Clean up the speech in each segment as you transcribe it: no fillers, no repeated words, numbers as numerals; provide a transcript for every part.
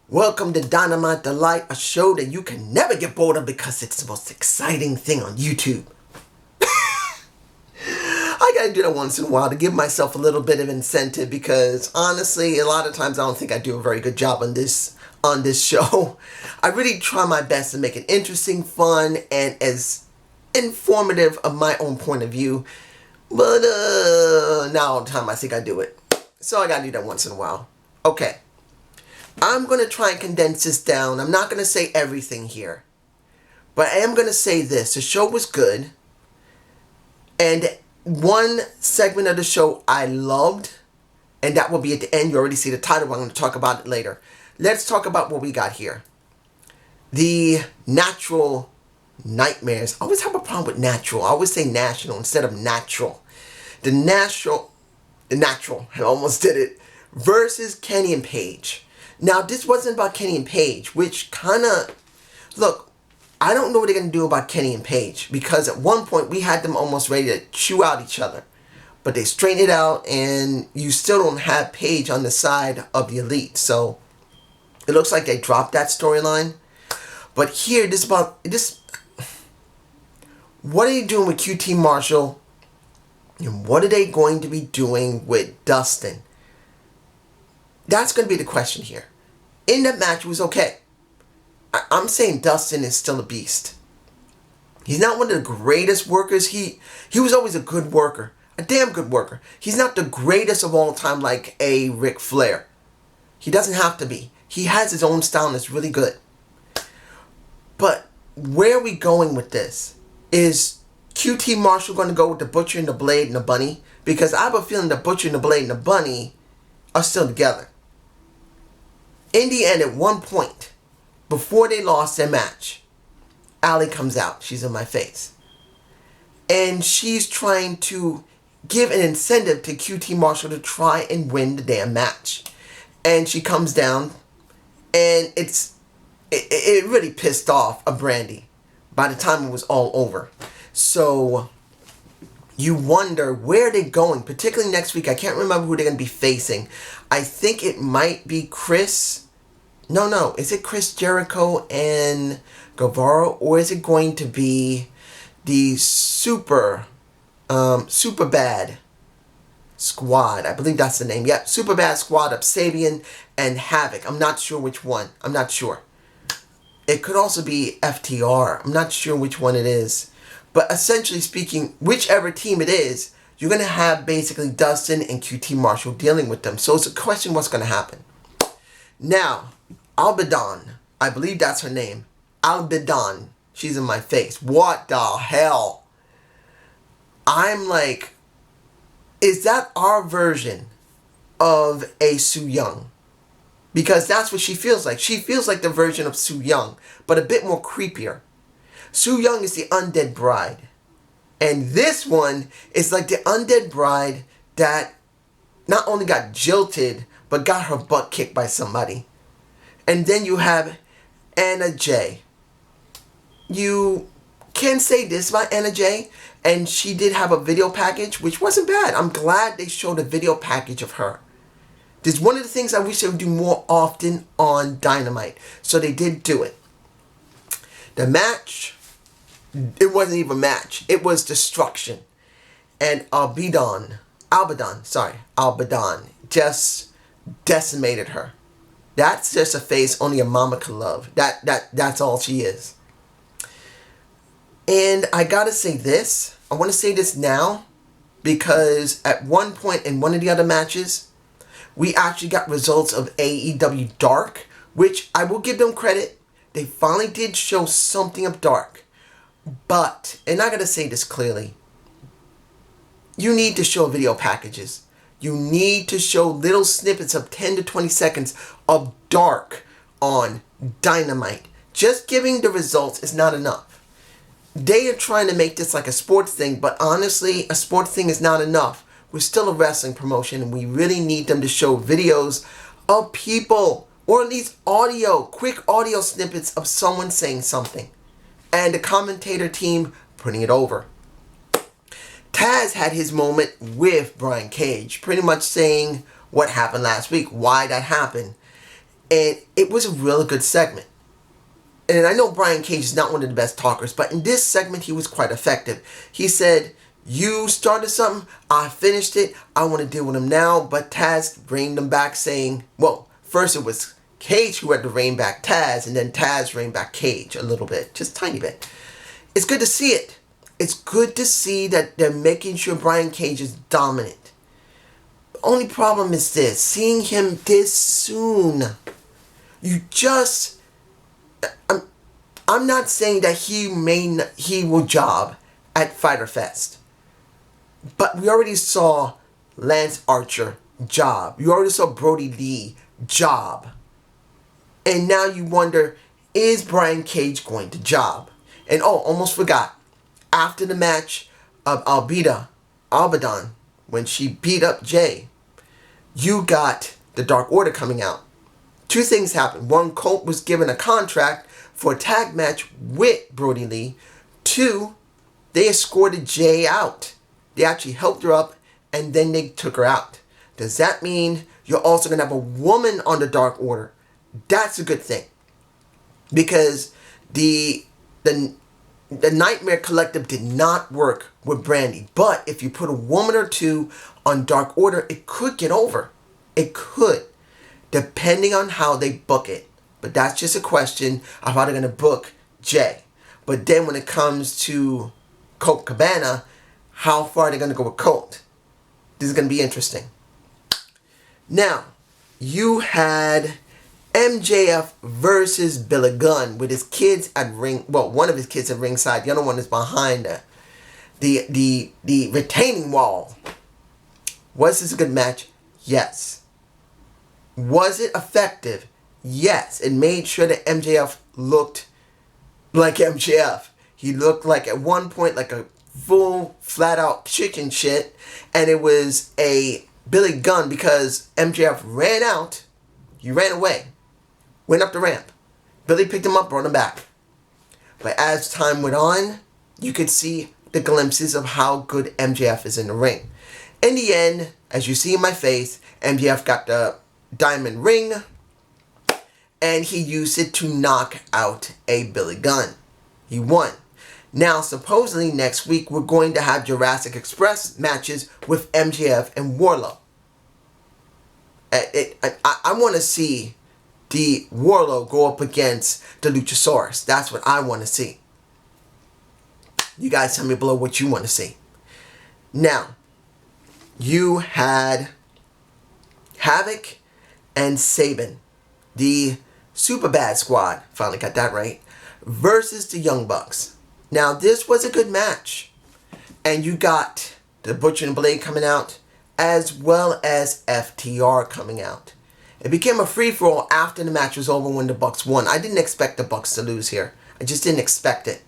Welcome to Dynamite Delight, a show that you can never get bored of because it's the most exciting thing on YouTube. I gotta do that once in a while to give myself a little bit of incentive because honestly, a lot of times I don't think I do a very good job on this show. I really try my best to make it interesting, fun, and as informative of my own point of view. But now all the time I think I do it. So I gotta do that once in a while. Okay. I'm going to try and condense this down. I'm not going to say everything here. But I am going to say this. The show was good. And one segment of the show I loved. And that will be at the end. You already see the title. I'm going to talk about it later. Let's talk about what we got here. The natural nightmares. I always have a problem with natural. I always say national instead of natural. The natural. I almost did it. Versus Kenny and Paige. Now, this wasn't about Kenny and Paige, which kind of... Look, I don't know what they're going to do about Kenny and Paige, because at one point we had them almost ready to chew out each other. But they straightened it out, and you still don't have Paige on the side of the Elite. So, it looks like they dropped that storyline. But here, this is about... What are you doing with QT Marshall? And what are they going to be doing with Dustin? That's going to be the question here. In that match, it was okay. I'm saying Dustin is still a beast. He's not one of the greatest workers. He was always a good worker. A damn good worker. He's not the greatest of all time like a Ric Flair. He doesn't have to be. He has his own style and it's really good. But where are we going with this? Is QT Marshall going to go with the Butcher and the Blade and the Bunny? Because I have a feeling the Butcher and the Blade and the Bunny are still together. In the end, at one point, before they lost their match, Allie comes out. She's in my face. And she's trying to give an incentive to QT Marshall to try and win the damn match. And she comes down, and it really pissed off a Brandy by the time it was all over. So you wonder where they're going, particularly next week. I can't remember who they're going to be facing. I think it might be Chris. No. Is it Chris Jericho and Guevara? Or is it going to be the super bad squad? I believe that's the name. Yep, super bad squad of Sabian and Havoc. I'm not sure which one. I'm not sure. It could also be FTR. I'm not sure which one it is. But essentially speaking, whichever team it is, you're going to have basically Dustin and QT Marshall dealing with them. So it's a question what's going to happen. Now, Albedon. I believe that's her name. Albedon. She's in my face. What the hell? I'm like, is that our version of a Su Yung? Because that's what she feels like. She feels like the version of Su Yung, but a bit more creepier. Su Yung is the undead bride. And this one is like the undead bride that not only got jilted, but got her butt kicked by somebody. And then you have Anna Jay. You can say this about Anna Jay, and she did have a video package, which wasn't bad. I'm glad they showed a video package of her. This is one of the things I wish they would do more often on Dynamite. So they did do it. The match, it wasn't even a match. It was destruction. And Albedon just decimated her. That's just a face only a mama can love. That's all she is. And I gotta say this. I want to say this now because at one point in one of the other matches, we actually got results of AEW Dark, which I will give them credit. They finally did show something of Dark. But, and I gotta say this clearly, you need to show video packages. You need to show little snippets of 10 to 20 seconds of Dark on Dynamite. Just giving the results is not enough. They are trying to make this like a sports thing, but honestly, a sports thing is not enough. We're still a wrestling promotion, and we really need them to show videos of people, or at least audio, quick audio snippets of someone saying something, and the commentator team putting it over. Tazz had his moment with Brian Cage, pretty much saying what happened last week, why that happened. And it was a really good segment. And I know Brian Cage is not one of the best talkers, but in this segment he was quite effective. He said, you started something, I finished it, I want to deal with him now. But Tazz reined him back saying, well, first it was Cage who had to rein back Tazz, and then Tazz reined back Cage a little bit, just a tiny bit. It's good to see it. It's good to see that they're making sure Brian Cage is dominant. The only problem is this, seeing him this soon. You just, I'm not saying that he will job at Fyter Fest. But we already saw Lance Archer job. You already saw Brody Lee job. And now you wonder, is Brian Cage going to job? And oh, almost forgot. After the match of Abaddon, when she beat up Jay, you got the Dark Order coming out. Two things happened. One, Colt was given a contract for a tag match with Brody Lee. Two, they escorted Jay out. They actually helped her up, and then they took her out. Does that mean you're also going to have a woman on the Dark Order? That's a good thing. Because the Nightmare Collective did not work with Brandy. But if you put a woman or two on Dark Order, it could get over. It could. Depending on how they book it. But that's just a question of how they're going to book Jay. But then when it comes to Colt Cabana, how far are they going to go with Colt? This is going to be interesting. Now, you had MJF versus Billy Gunn with his kids at ring. Well, one of his kids at ringside. The other one is behind the retaining wall. Was this a good match? Yes. Was it effective? Yes. It made sure that MJF looked like MJF. He looked like at one point like a full flat out chicken shit, and it was a Billy Gunn because MJF ran out. He ran away. Went up the ramp. Billy picked him up, brought him back. But as time went on, you could see the glimpses of how good MJF is in the ring. In the end, as you see in my face, MJF got the diamond ring, and he used it to knock out a Billy Gunn. He won. Now, supposedly next week, we're going to have Jurassic Express matches with MJF and Wardlow. I want to see the Wardlow go up against the Luchasaurus. That's what I want to see. You guys tell me below what you want to see. Now, you had Havoc and Sabin, the Superbad Squad, finally got that right, versus the Young Bucks. Now, this was a good match. And you got the Butcher and Blade coming out, as well as FTR coming out. It became a free-for-all after the match was over when the Bucks won. I didn't expect the Bucks to lose here. I just didn't expect it.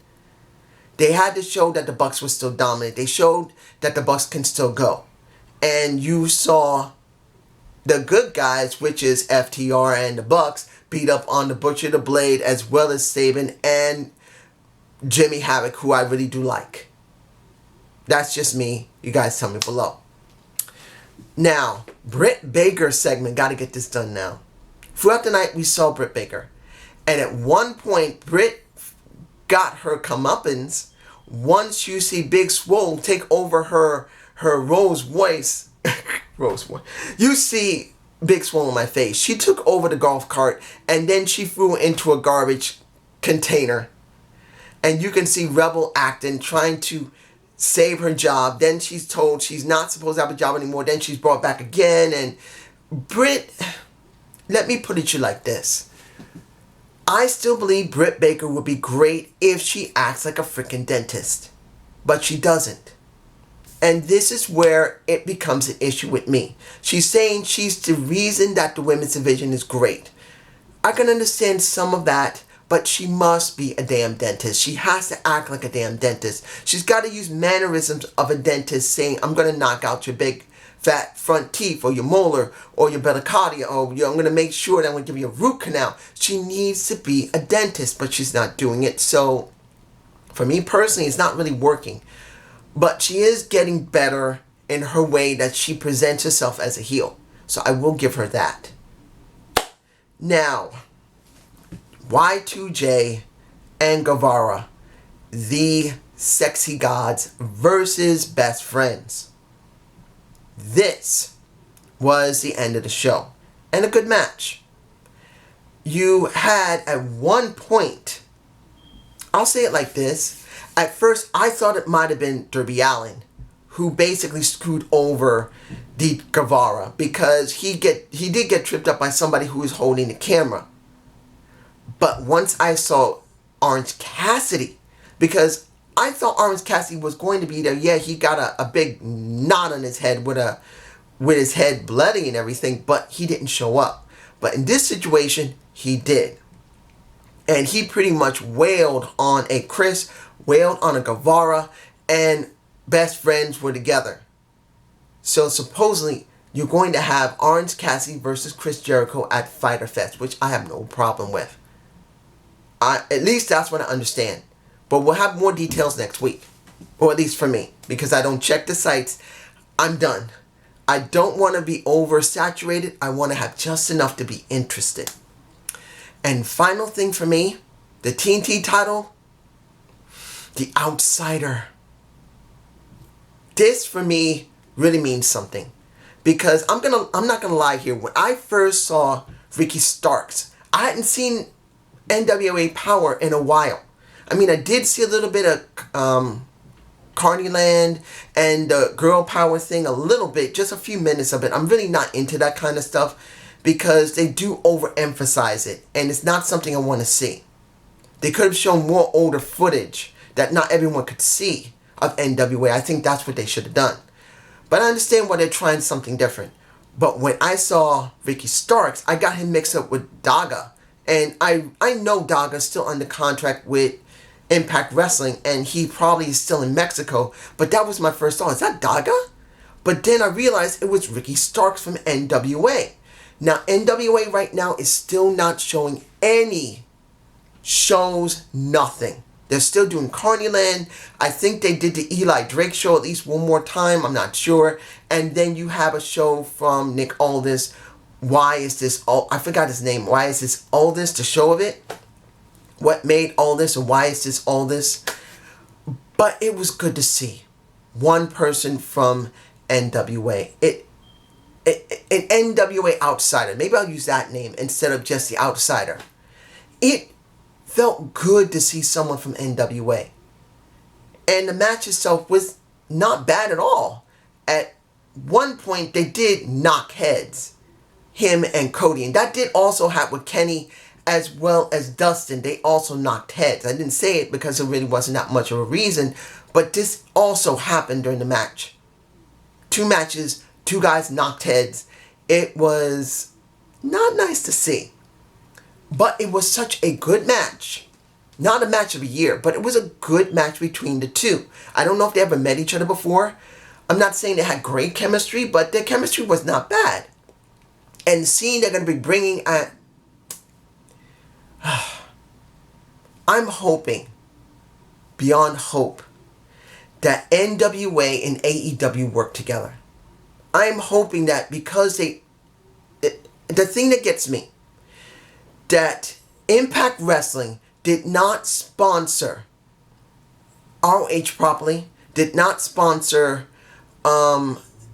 They had to show that the Bucks were still dominant. They showed that the Bucks can still go. And you saw the good guys, which is FTR and the Bucks, beat up on the Butcher, the Blade, as well as Sabin and Jimmy Havoc, who I really do like. That's just me. You guys tell me below. Now, Britt Baker's segment. Got to get this done now. Throughout the night, we saw Britt Baker. And at one point, Britt got her comeuppance. Once you see Big Swole take over her Rose voice. Rose voice. You see Big Swole in my face. She took over the golf cart. And then she threw it into a garbage container. And you can see Rebel acting, trying to save her job. Then she's told she's not supposed to have a job anymore. Then she's brought back again. And Britt, let me put it to you like this. I still believe Britt Baker would be great if she acts like a freaking dentist. But she doesn't. And this is where it becomes an issue with me. She's saying she's the reason that the women's division is great. I can understand some of that, but she must be a damn dentist. She has to act like a damn dentist. She's got to use mannerisms of a dentist, saying, I'm going to knock out your big fat front teeth, or your molar, or your bellicardia, or I'm going to make sure that I'm going to give you a root canal. She needs to be a dentist, but she's not doing it. So, for me personally, it's not really working. But she is getting better in her way that she presents herself as a heel. So I will give her that. Now, Y2J and Guevara, the Sexy Gods versus Best Friends. This was the end of the show. And a good match. You had at one point, I'll say it like this. At first, I thought it might have been Darby Allin who basically screwed over the Guevara, because he did get tripped up by somebody who was holding the camera. But once I saw Orange Cassidy, because I thought Orange Cassidy was going to be there. Yeah, he got a big knot on his head with his head bloody and everything, but he didn't show up. But in this situation, he did. And he pretty much wailed on a Chris, wailed on a Guevara, and Best Friends were together. So supposedly, you're going to have Orange Cassidy versus Chris Jericho at Fyter Fest, which I have no problem with. At least that's what I understand. But we'll have more details next week. Or at least for me. Because I don't check the sites. I'm done. I don't want to be oversaturated. I want to have just enough to be interested. And final thing for me, the TNT title, the Outsider. This for me really means something, because I'm not gonna lie here. When I first saw Ricky Starks, I hadn't seen NWA Power in a while. I mean, I did see a little bit of Carneyland and the Girl Power thing, a little bit, just a few minutes of it. I'm really not into that kind of stuff, because they do overemphasize it, and it's not something I want to see. They could have shown more older footage that not everyone could see of NWA. I think that's what they should have done. But I understand why they're trying something different. But when I saw Ricky Starks, I got him mixed up with Daga. And I know Daga's still under contract with Impact Wrestling, and he probably is still in Mexico. But that was my first thought. Is that Daga? But then I realized it was Ricky Starks from NWA. Now, NWA right now is still not showing any shows, nothing. They're still doing Carneyland. I think they did the Eli Drake show at least one more time. I'm not sure. And then you have a show from Nick Aldis. Why is this? I forgot his name. Why is this Aldis? The show of it. What made Aldis, and why is this Aldis? But it was good to see one person from NWA. An NWA Outsider. Maybe I'll use that name instead of just the Outsider. It felt good to see someone from NWA. And the match itself was not bad at all. At one point, they did knock heads. Him and Cody. And that did also happen with Kenny as well as Dustin. They also knocked heads. I didn't say it because it really wasn't that much of a reason. But this also happened during the match. 2 matches, 2 guys knocked heads. It was not nice to see. But it was such a good match. Not a match of the year, but it was a good match between the two. I don't know if they ever met each other before. I'm not saying they had great chemistry, but their chemistry was not bad. And seeing they're going to be bringing at... I'm hoping, beyond hope, that NWA and AEW work together. I'm hoping that because the thing that gets me, that Impact Wrestling did not sponsor ROH properly, did not sponsor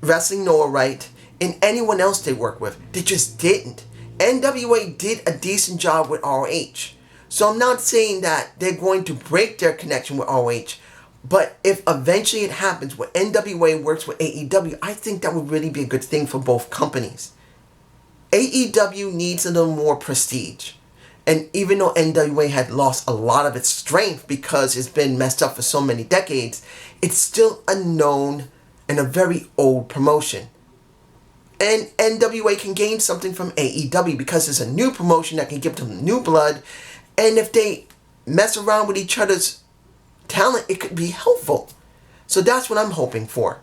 Wrestling Noah right, and anyone else they work with. They just didn't. NWA did a decent job with ROH. So I'm not saying that they're going to break their connection with ROH, But if eventually it happens where NWA works with AEW, I think that would really be a good thing for both companies. AEW needs a little more prestige. And even though NWA had lost a lot of its strength because it's been messed up for so many decades, it's still a known and a very old promotion. And NWA can gain something from AEW because it's a new promotion that can give them new blood. And if they mess around with each other's talent, it could be helpful. So that's what I'm hoping for.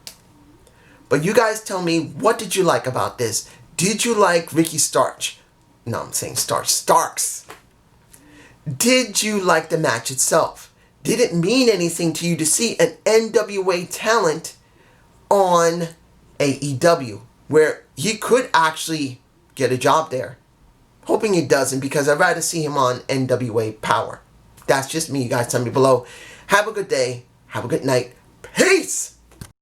But you guys tell me, what did you like about this? Did you like Ricky Starks? No, I'm saying Starks. Did you like the match itself? Did it mean anything to you to see an NWA talent on AEW, where he could actually get a job there? Hoping it doesn't, because I'd rather see him on NWA Power. That's just me. You guys tell me below. Have a good day. Have a good night. Peace!